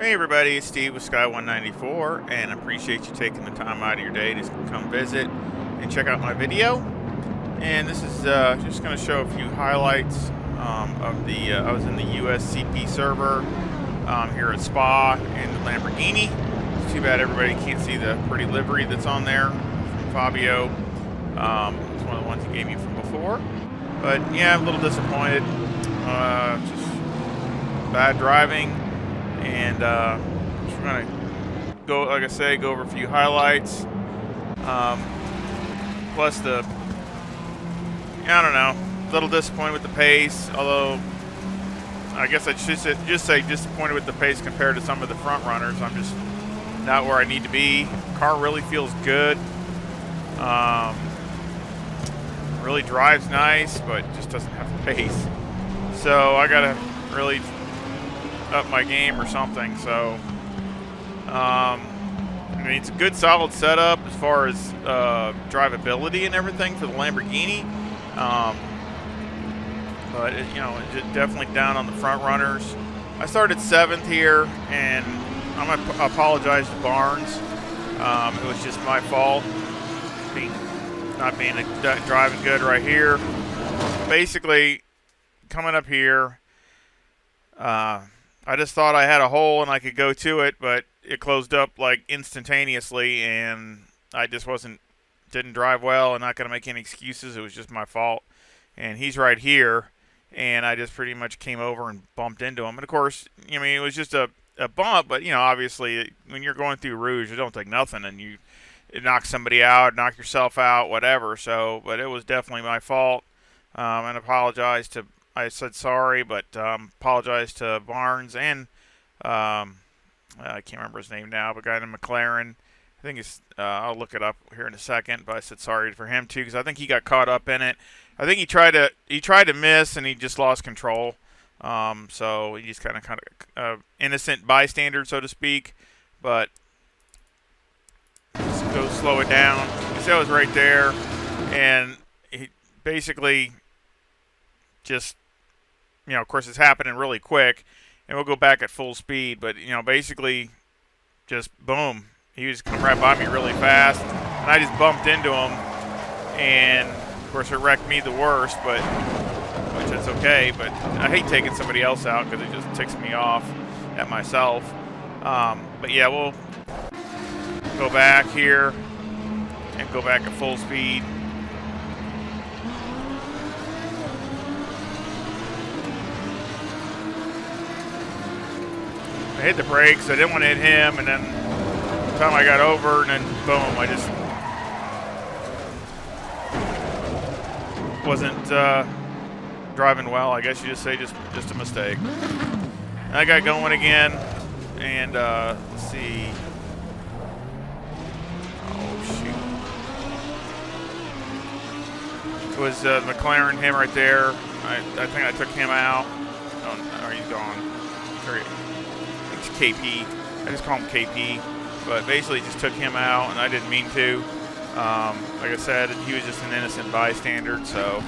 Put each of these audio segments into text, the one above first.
Hey everybody, it's Steve with Sky194, and I appreciate you taking the time out of your day to come visit and check out my video. And this is just going to show a few highlights of the. I was in the USCP server here at Spa in the Lamborghini. It's too bad everybody can't see the pretty livery that's on there from Fabio. It's one of the ones he gave me from before. But yeah, I'm a little disappointed. Just bad driving. And just going to go, like I say, go over a few highlights. Plus I don't know, a little disappointed with the pace. Although, I guess I should just say disappointed with the pace compared to some of the front runners. I'm just not where I need to be. Car really feels good. Really drives nice, but just doesn't have the pace. So I gotta really up my game or something. So I mean, it's a good solid setup as far as drivability and everything for the Lamborghini, but it's definitely down on the front runners. I started 7th here, and I'm gonna apologize to Barnes. It was just my fault not being driving good right here. Basically, coming up here, I just thought I had a hole and I could go to it, but it closed up like instantaneously, and I just didn't drive well. And not going to make any excuses. It was just my fault. And he's right here, and I just pretty much came over and bumped into him. And of course, I mean, it was just a bump, but obviously when you're going through Rouge, it don't take nothing, and it knocks somebody out, knock yourself out, whatever. So, but it was definitely my fault, and I said sorry, but apologize to Barnes and I can't remember his name now, but guy in McLaren. I think it's I'll look it up here in a second, but I said sorry for him too because I think he got caught up in it. I think he tried to miss and he just lost control. So he's kind of innocent bystander, so to speak, but just go slow it down. See, I was right there, and he basically just. Of course, it's happening really quick, and we'll go back at full speed. But basically, just boom, he was coming right by me really fast, and I just bumped into him, and of course, it wrecked me the worst. But which is okay. But I hate taking somebody else out because it just ticks me off at myself. But yeah, we'll go back here and go back at full speed. I hit the brakes. I didn't want to hit him, and then by the time I got over, and then boom, I just wasn't driving well. I guess you just say just a mistake. And I got going again, and let's see. Oh shoot! It was McLaren, him right there. I think I took him out. Oh, he's gone. KP. I just call him KP, but basically just took him out, and I didn't mean to. Like I said, he was just an innocent bystander. So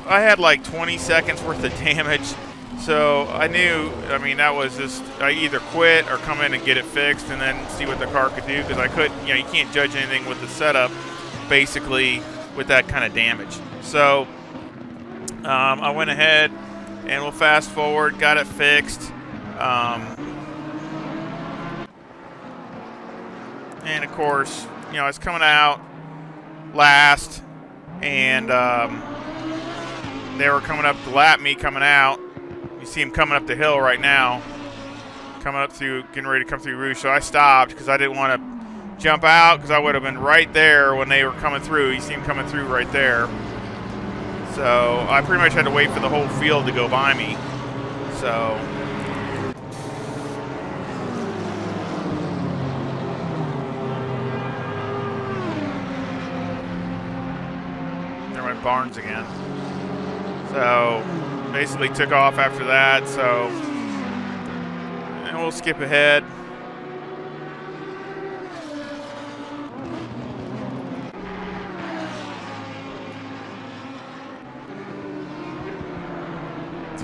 I had like 20 seconds worth of damage. So I knew, I mean, that was just, I either quit or come in and get it fixed and then see what the car could do, because I couldn't, you can't judge anything with the setup, basically, with that kind of damage. So I went ahead and we'll fast forward, got it fixed. And of course, it's coming out last, and they were coming up to lap me coming out. You see him coming up the hill right now, getting ready to come through Rouge. So I stopped because I didn't want to jump out because I would have been right there when they were coming through. You see him coming through right there. So I pretty much had to wait for the whole field to go by me. So. Barnes again. So basically took off after that. So and we'll skip ahead.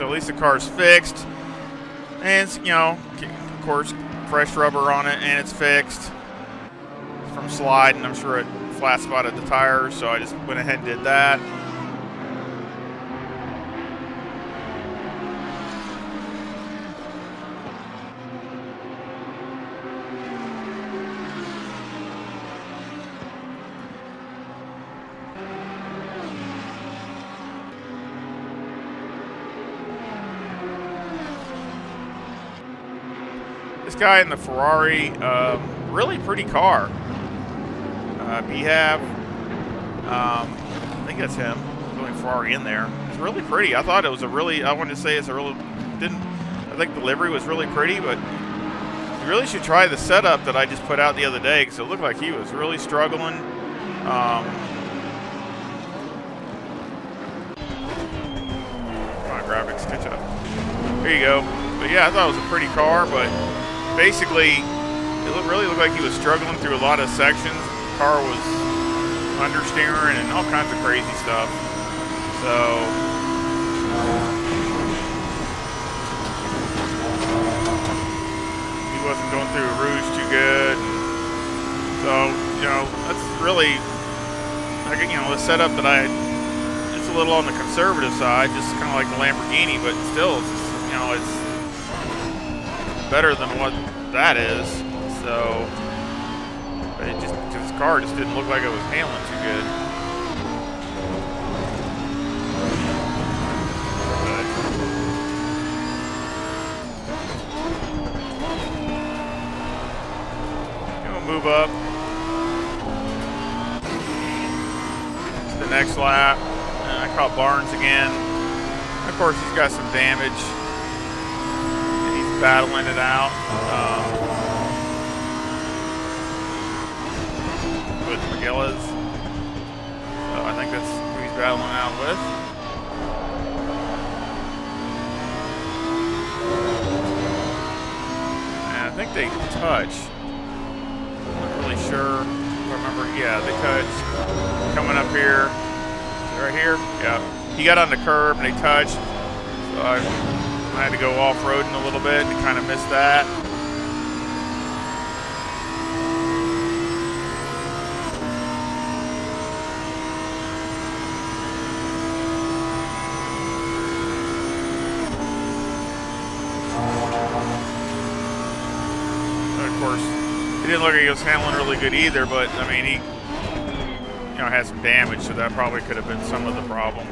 So at least the car's fixed. And, you know, of course, fresh rubber on it, and it's fixed from sliding. I'm sure it flat spotted the tires, so I just went ahead and did that. This guy in the Ferrari, really pretty car. BHAV, I think that's him, going Ferrari in there. It's really pretty. I thought it was a really, I wanted to say it's a really, I think the livery was really pretty, but you really should try the setup that I just put out the other day, because it looked like he was really struggling. Come on, graphics, catch up. There you go. But yeah, I thought it was a pretty car, but basically, it really looked like he was struggling through a lot of sections. The car was understeering and all kinds of crazy stuff. So, he wasn't going through a rouge too good. So, you know, that's really, like, you know, the setup that I had, it's a little on the conservative side, just kind of like the Lamborghini, but still, it's, you know, it's better than what that is. So, but it just, this car just didn't look like it was handling too good. But we'll move up to the next lap. And I caught Barnes again. Of course, he's got some damage. Battling it out with McGillis. So I think that's who he's battling out with. And I think they touch. I'm not really sure. If I remember, yeah, they touch. Coming up here. Right here? Yeah. He got on the curb and they touched. So I had to go off-roading a little bit and kind of missed that. And of course, he didn't look like he was handling really good either, but I mean, he, you know, had some damage, so that probably could have been some of the problem.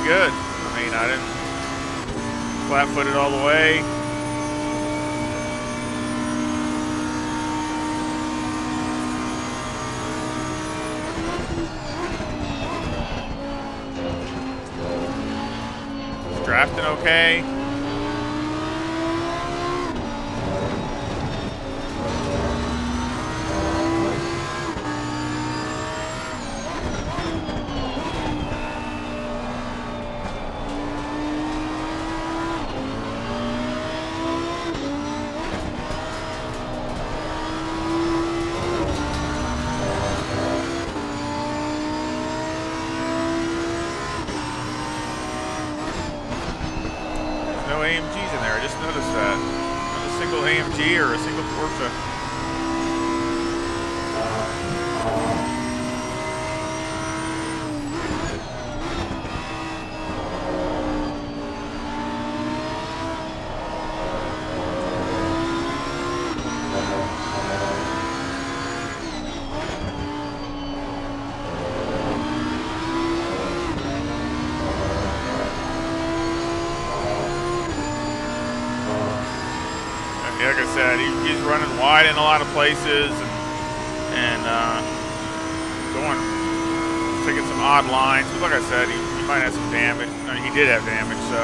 Good. I mean, I didn't flat-foot it all the way. It's drafting okay. No AMGs in there, I just noticed that. Not a single AMG or a single Porsche. Like I said, he's running wide in a lot of places and going, taking some odd lines. But like I said, he might have some damage. I mean, he did have damage, so.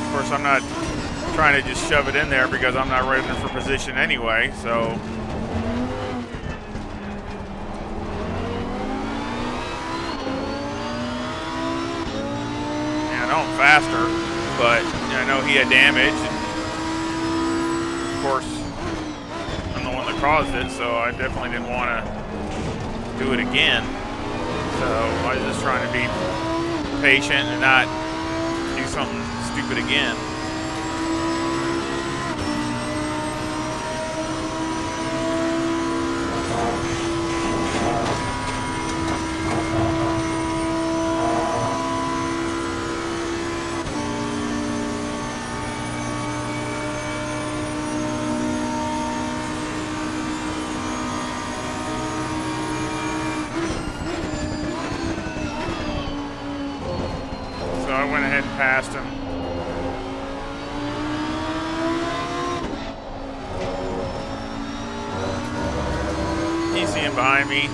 Of course, I'm not trying to just shove it in there because I'm not ready for position anyway, so. Yeah, I know I'm faster, but I know he had damage. And of course, I'm the one that caused it, so I definitely didn't want to do it again. So I was just trying to be patient and not do something stupid again. So I went ahead and passed him. You see him behind me.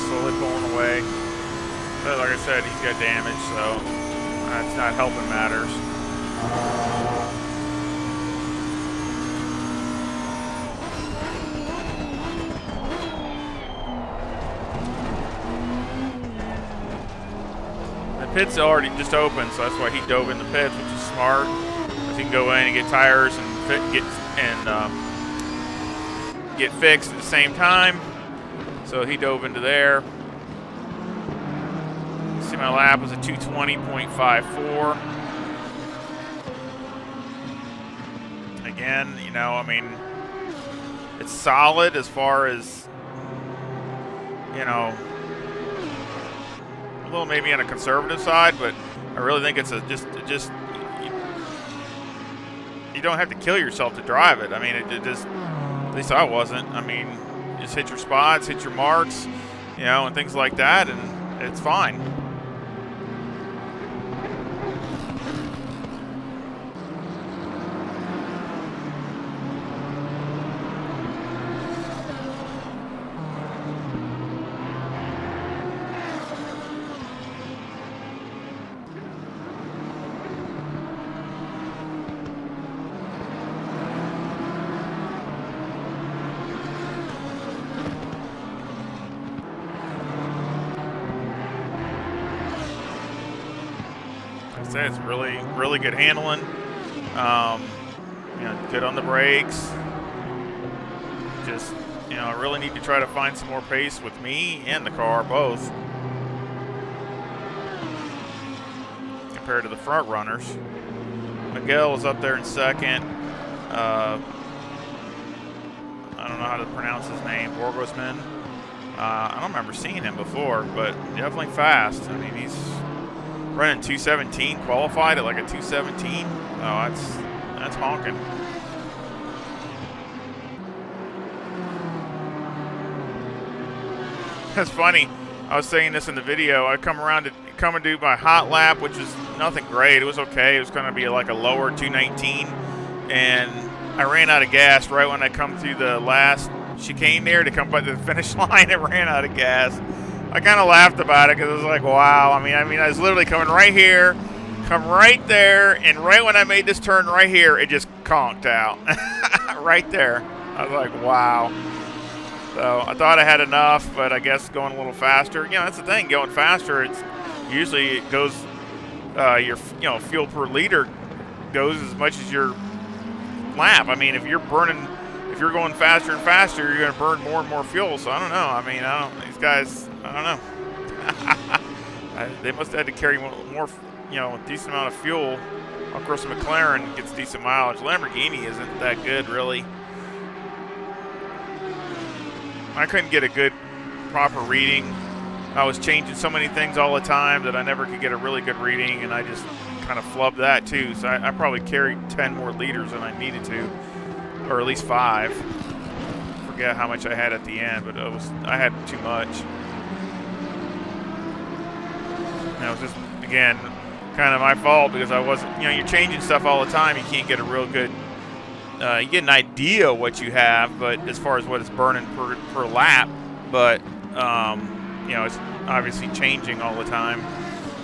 Slowly pulling away. But like I said, he's got damage, so it's not helping matters. The pit's already just open, so that's why he dove in the pits, which is smart. Because he can go in and get tires and get fixed at the same time. So he dove into there. See, my lap was a 220.54. Again, you know, I mean, it's solid as far as, you know, a little maybe on a conservative side, but I really think it's just you don't have to kill yourself to drive it. I mean, it just, at least I wasn't. I mean, just hit your spots, hit your marks, you know, and things like that, and it's fine. It's really good handling. You know, good on the brakes. Just, you know, I really need to try to find some more pace with me and the car, both, compared to the front runners. Miguel was up there in second. I don't know how to pronounce his name. Borgosman. I don't remember seeing him before, but definitely fast. I mean, he's running 217, qualified at like a 217. Oh, that's honking. That's funny. I was saying this in the video. I come and do my hot lap, which is nothing great. It was okay. It was going to be like a lower 219, and I ran out of gas right when I come through the last chicane there to come by the finish line. It ran out of gas. I kind of laughed about it because it was like, wow. I mean, I was literally coming right here, come right there, and right when I made this turn right here, it just conked out. Right there. I was like, wow. So I thought I had enough, but I guess going a little faster. You know, that's the thing. Going faster, it's usually it goes your fuel per liter goes as much as your lap. I mean, if you're going faster and faster, you're going to burn more and more fuel. So I don't know. I mean, these guys, I don't know. They must have had to carry more, a decent amount of fuel. Of course, McLaren gets decent mileage. Lamborghini isn't that good, really. I couldn't get a good, proper reading. I was changing so many things all the time that I never could get a really good reading, and I just kind of flubbed that too. So I probably carried 10 more liters than I needed to, or at least 5. Forget how much I had at the end, but I had too much. And it was just, again, kind of my fault because I wasn't, you're changing stuff all the time. You can't get a real good, you get an idea what you have, but as far as what it's burning per lap, but, it's obviously changing all the time,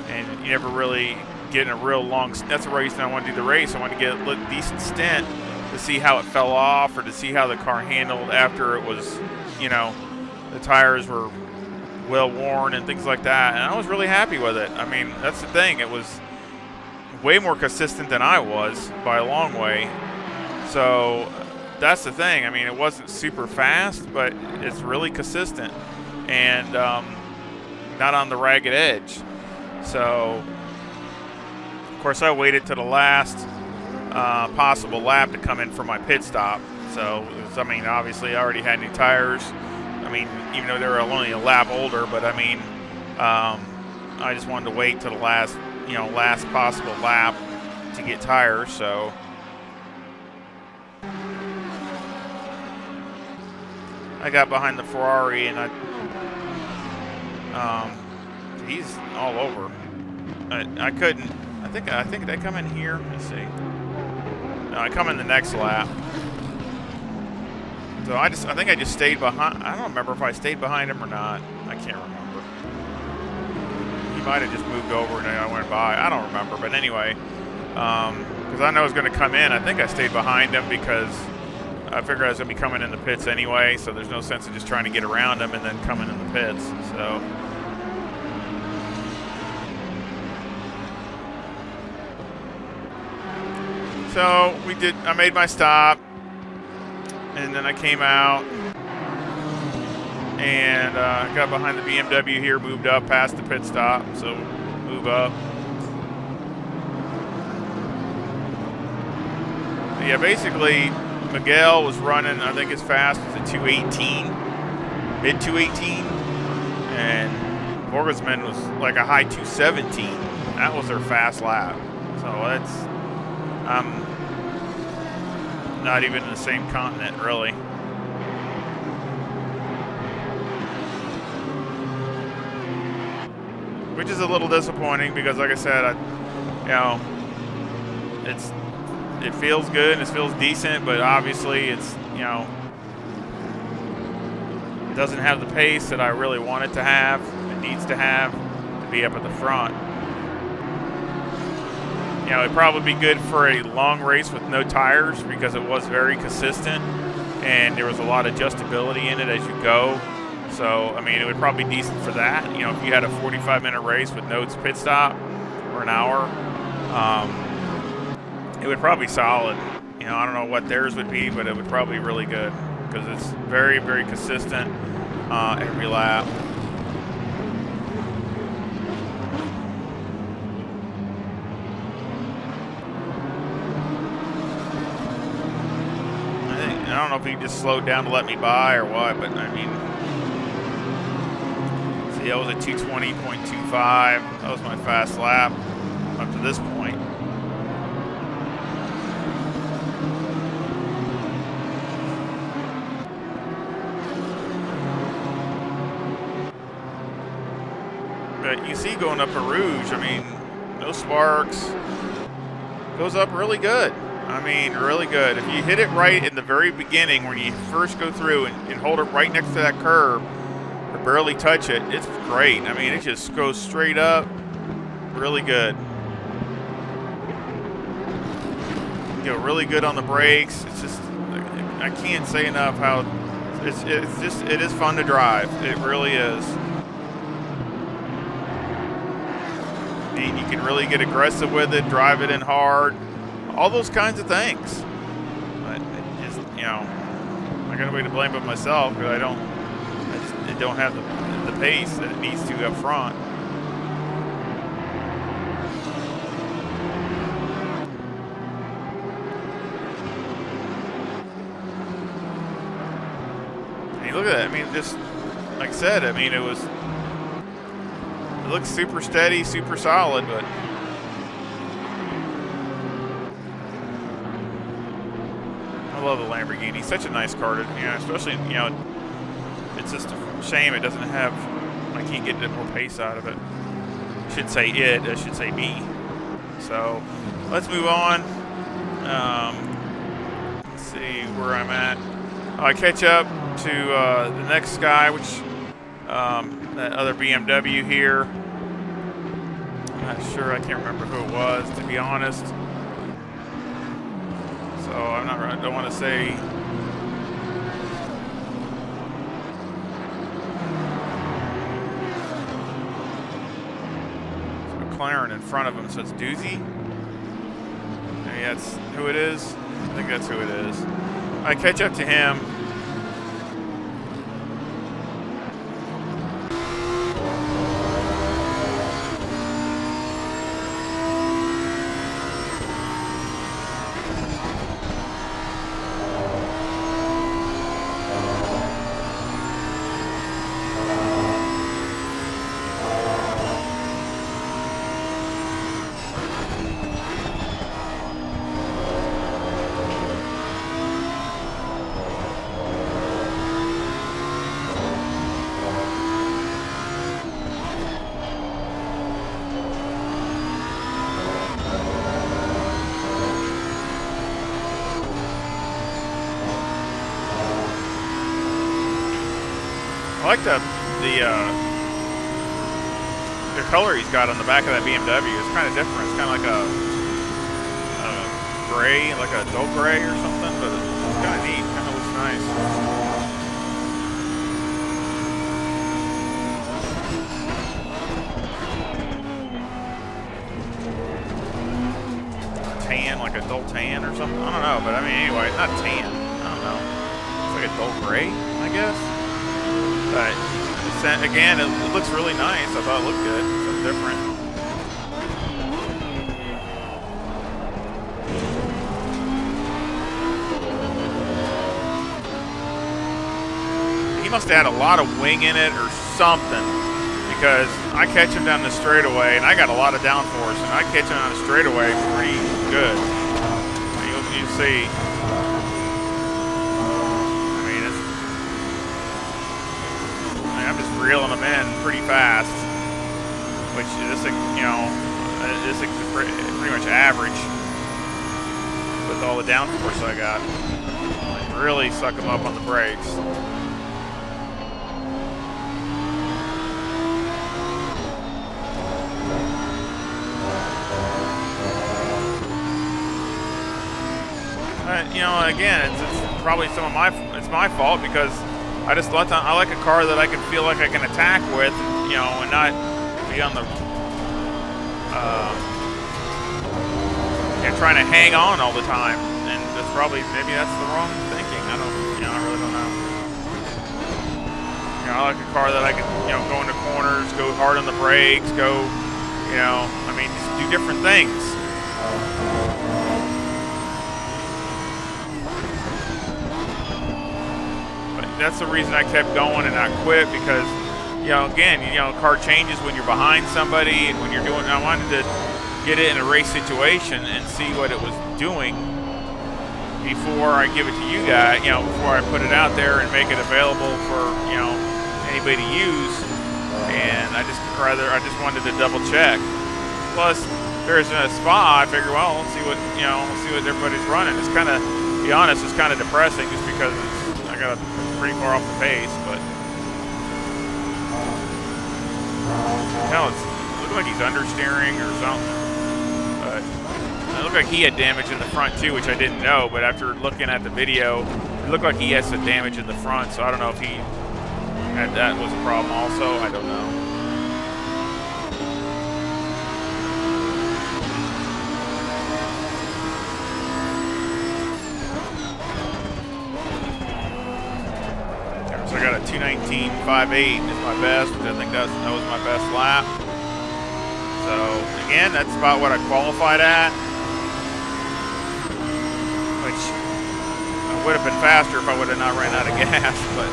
and you never really get in a real long, that's the reason I wanted to do the race. I wanted to get a decent stint to see how it fell off or to see how the car handled after it was, the tires were well worn and things like that, and I was really happy with it. I mean, that's the thing. It was way more consistent than I was by a long way. So that's the thing. I mean, it wasn't super fast, but it's really consistent and not on the ragged edge. So, of course, I waited to the last possible lap to come in for my pit stop. So, obviously, I already had new tires. I mean, even though they were only a lap older, but I mean, I just wanted to wait to the last possible lap to get tires. So, I got behind the Ferrari, and he's all over. I couldn't. I think did I come in here? Let's see. No, I come in the next lap. So I think I just stayed behind. I don't remember if I stayed behind him or not. I can't remember. He might have just moved over and I went by. I don't remember. But anyway, because I know I was going to come in, I think I stayed behind him because I figured I was going to be coming in the pits anyway. So there's no sense of just trying to get around him and then coming in the pits. So I made my stop. And then I came out and got behind the BMW here, moved up past the pit stop, so move up. But yeah, basically Miguel was running, I think as fast as a 218, mid 218, and Borgesman was like a high 217. That was their fast lap. So that's not even in the same continent, really. Which is a little disappointing because, like I said, it feels good and it feels decent, but obviously it's, it doesn't have the pace that I really want it to have. It needs to have to be up at the front. It'd probably be good for a long race with no tires because it was very consistent and there was a lot of adjustability in it as you go. So, I mean, it would probably be decent for that. If you had a 45-minute race with no pit stop or an hour, it would probably be solid. I don't know what theirs would be, but it would probably be really good because it's very, very consistent every lap. I don't know if he just slowed down to let me by or what, but I mean, see, that was a 220.25. That was my fast lap up to this point. But you see going up a Rouge, I mean, no sparks. Goes up really good. I mean, really good. If you hit it right in the very beginning when you first go through and hold it right next to that curb or barely touch it, it's great. I mean, it just goes straight up. Really good. really good on the brakes. It's just, I can't say enough how it is fun to drive. It really is. And you can really get aggressive with it, drive it in hard, all those kinds of things. But it just, I got a way to blame it myself because I just don't have the pace that it needs to up front. Look at that. I mean, just like I said, I mean, it looks super steady, super solid, but I love the Lamborghini. Such a nice car to, especially, it's just a shame it doesn't have, I can't get more pace out of it. I should say I should say me. So let's move on. Let's see where I'm at. I catch up to the next guy, which that other BMW here. I'm not sure. I can't remember who it was, to be honest. So I don't want to say. It's McLaren in front of him, so it's Doozy. Maybe that's who it is. I think that's who it is. I catch up to him. I like the color he's got on the back of that BMW. It's kind of different. It's kind of like a gray, like a dull gray or something, but it's kind of neat. Kind of looks nice. Tan, like a dull tan or something. I don't know, but I mean, anyway, not tan. I don't know. It's like a dull gray, I guess. But again, it looks really nice. I thought it looked good. Something different. He must have had a lot of wing in it or something, because I catch him down the straightaway, and I got a lot of downforce, and I catch him on the straightaway pretty good. You see. Reeling them in pretty fast, which this is pretty much average with all the downforce I got. Like, really suck them up on the brakes. Again, it's probably it's my fault because I like a car that I can feel like I can attack with, and not be on the, trying to hang on all the time. And maybe that's the wrong thinking. I really don't know. I like a car that I can, go into corners, go hard on the brakes, just do different things. That's the reason I kept going and not quit, because, again, car changes when you're behind somebody and when you're doing. I wanted to get it in a race situation and see what it was doing before I give it to you guys. Before I put it out there and make it available for anybody to use. And I just wanted to double check. Plus, there's a Spa. I figured, well, let's see what everybody's running. It's kind of, to be honest, it's kind of depressing just because I got pretty far off the pace, but it looks like he's understeering or something. But look like he had damage in the front too, which I didn't know. But after looking at the video, it looked like he had some damage in the front. So I don't know if he had that was a problem also. I don't know. So I got a 2:19.58 is my best, which I think that was my best lap. So again, that's about what I qualified at, which I would have been faster if I would have not ran out of gas. But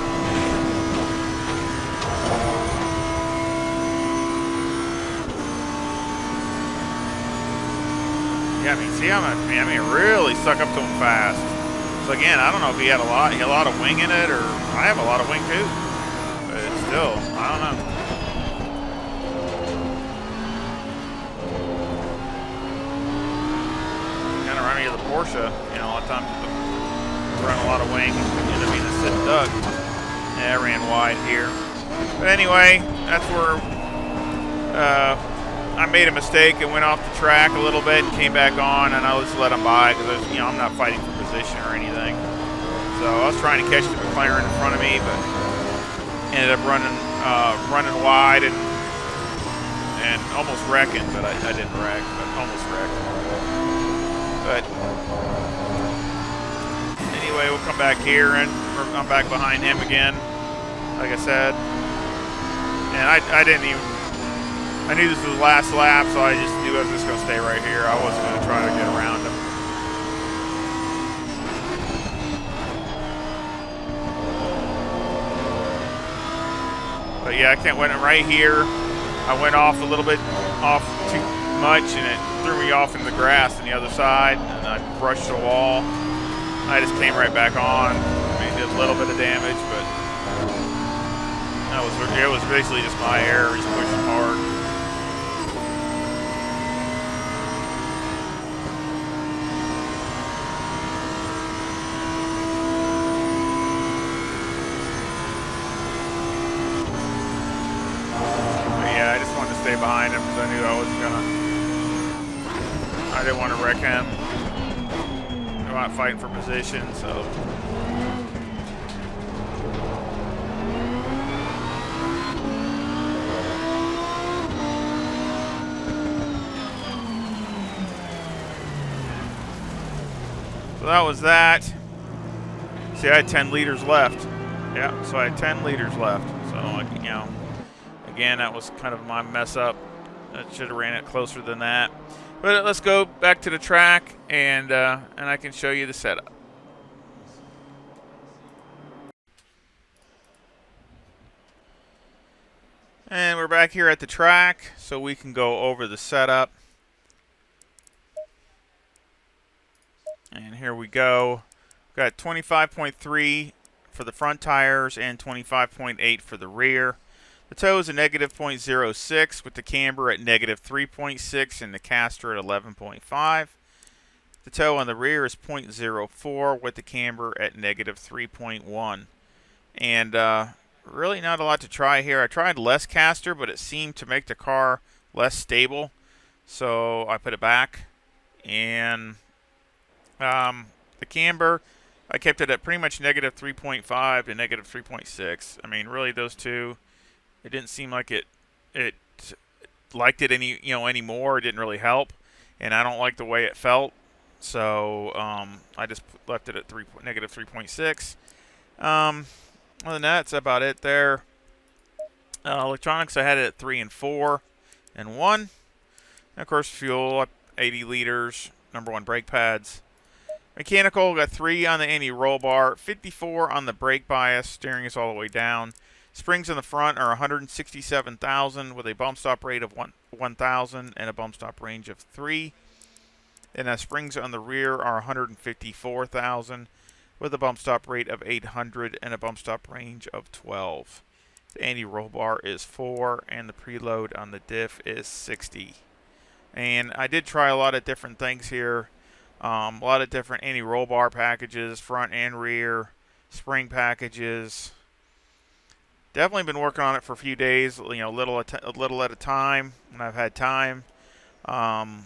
yeah, I mean, see, I mean, really stuck up to him fast. So again, I don't know if he had a lot of wing in it, or I have a lot of wing too. But still, I don't know. Kind of remind me of the Porsche. You know, a lot of times run a lot of wing, end up being a sit duck. Yeah, I ran wide here. But anyway, that's where I made a mistake and went off the track a little bit and came back on, and I just let him by because you know I'm not fighting for position or anything. So I was trying to catch the McLaren in front of me, but ended up running wide and almost wrecking. But I didn't wreck, but almost wrecked. But anyway, we'll come back here, and I'm back behind him again, like I said. And I didn't even. I knew this was the last lap, so I just knew I was just going to stay right here. I wasn't going to try to get around him. But yeah, I can't win it right here. I went off a little bit, off too much, and it threw me off into the grass on the other side, and I brushed the wall. I just came right back on. I mean, did a little bit of damage, but it was basically just my error. He's pushing hard. Stay behind him because I knew I wasn't I didn't want to wreck him. I'm not fighting for position, so. So that was that. See, I had 10 liters left. Yeah, so I had 10 liters left. So, you know. Again, that was kind of my mess up. I should have ran it closer than that. But let's go back to the track, and I can show you the setup. And we're back here at the track, so we can go over the setup. And here we go. Got 25.3 for the front tires and 25.8 for the rear. The toe is a negative 0.06 with the camber at negative 3.6 and the caster at 11.5. The toe on the rear is 0.04 with the camber at negative 3.1. And really not a lot to try here. I tried less caster, but it seemed to make the car less stable. So I put it back. And the camber, I kept it at pretty much negative 3.5 to negative 3.6. I mean, really those two. It didn't seem like it liked it anymore. It didn't really help, and I don't like the way it felt. So I just left it at negative 3.6. Other than that, that's about it there. Electronics, I had it at 3 and 4 and 1. And of course, fuel, 80 liters. Number 1 brake pads. Mechanical, got 3 on the anti-roll bar, 54 on the brake bias. Steering is all the way down. Springs in the front are 167,000 with a bump stop rate of 1,000 and a bump stop range of 3. And the springs on the rear are 154,000 with a bump stop rate of 800 and a bump stop range of 12. The anti-roll bar is 4 and the preload on the diff is 60. And I did try a lot of different things here. A lot of different anti-roll bar packages, front and rear, spring packages. Definitely been working on it for a few days, you know, a little at a time when I've had time. Trying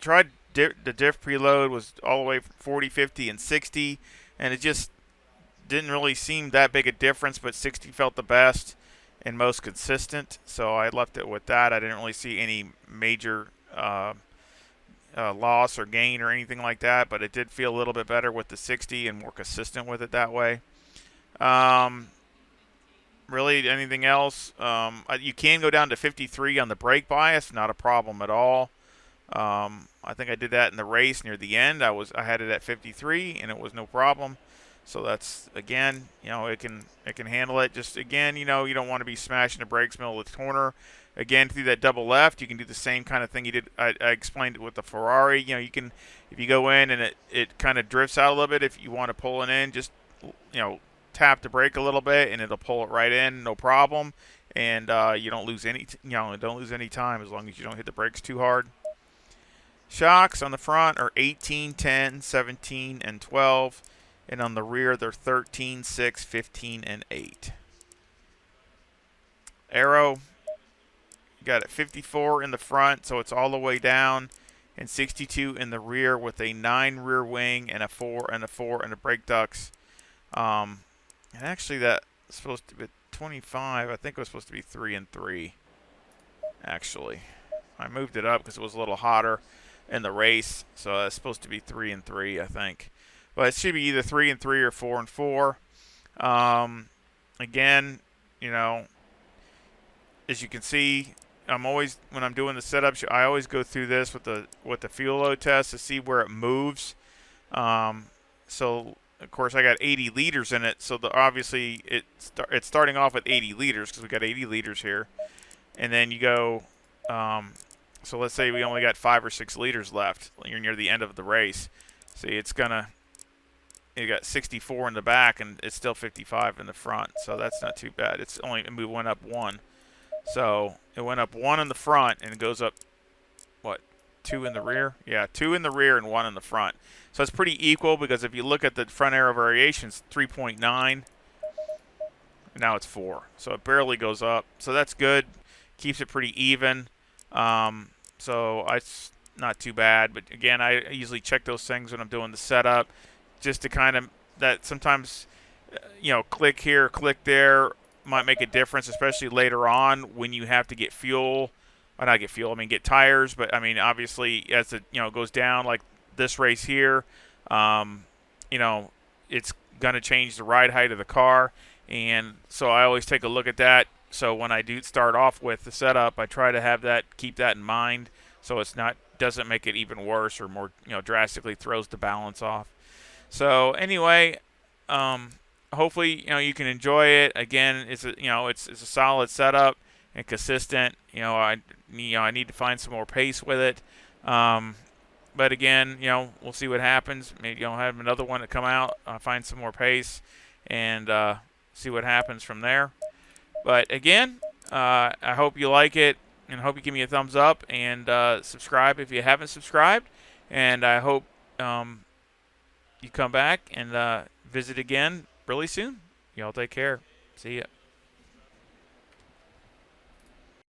tried the diff preload was all the way from 40, 50, and 60, and it just didn't really seem that big a difference, but 60 felt the best and most consistent, so I left it with that. I didn't really see any major loss or gain or anything like that, but it did feel a little bit better with the 60 and more consistent with it that way. Really, anything else? You can go down to 53 on the brake bias, not a problem at all. I think I did that in the race near the end. I had it at 53 and it was no problem. So that's, again, it can handle it. Just again, you don't want to be smashing the brakes middle of the corner. Again, through that double left, you can do the same kind of thing you did. I explained it with the Ferrari. You can, if you go in and it kind of drifts out a little bit, if you want to pull it in, just tap the brake a little bit and it'll pull it right in, no problem. And you don't lose any time as long as you don't hit the brakes too hard. Shocks on the front are 18, 10, 17, and 12. And on the rear, they're 13, 6, 15, and 8. Aero, you got it 54 in the front, so it's all the way down, and 62 in the rear with a 9 rear wing and a 4 and a 4 and the brake ducts. And actually, that's supposed to be 25. I think it was supposed to be 3 and 3. Actually, I moved it up because it was a little hotter in the race, so it's supposed to be 3 and 3, I think. But it should be either 3 and 3 or 4 and 4. Again, as you can see, when I'm doing the setups, I always go through this with the fuel load test to see where it moves. So of course I got 80 liters in it, so obviously it's starting off with 80 liters because we got 80 liters here, and then you go. So let's say we only got 5 or 6 liters left. You're near the end of the race. See, you got 64 in the back, and it's still 55 in the front, so that's not too bad. We went up 1. So it went up 1 in the front, and it goes up, 2 in the rear? Yeah, 2 in the rear and 1 in the front. So it's pretty equal because if you look at the front aero variations, 3.9. Now it's 4. So it barely goes up. So that's good. Keeps it pretty even. So it's not too bad. But again, I usually check those things when I'm doing the setup, just to kind of, that sometimes, click here, click there might make a difference, especially later on when you have to get fuel. Or not get fuel, get tires. But, obviously, as it, goes down, like this race here, it's going to change the ride height of the car. And so I always take a look at that. So when I do start off with the setup, I try to keep that in mind, so doesn't make it even worse or more, drastically throws the balance off. So anyway, hopefully, you can enjoy it. Again, it's a solid setup and consistent. I need to find some more pace with it. But again, we'll see what happens. Maybe I'll have another one to come out, find some more pace, and see what happens from there. But again, I hope you like it, and I hope you give me a thumbs up and subscribe if you haven't subscribed. And I hope you come back and visit again really soon. Y'all take care. See ya.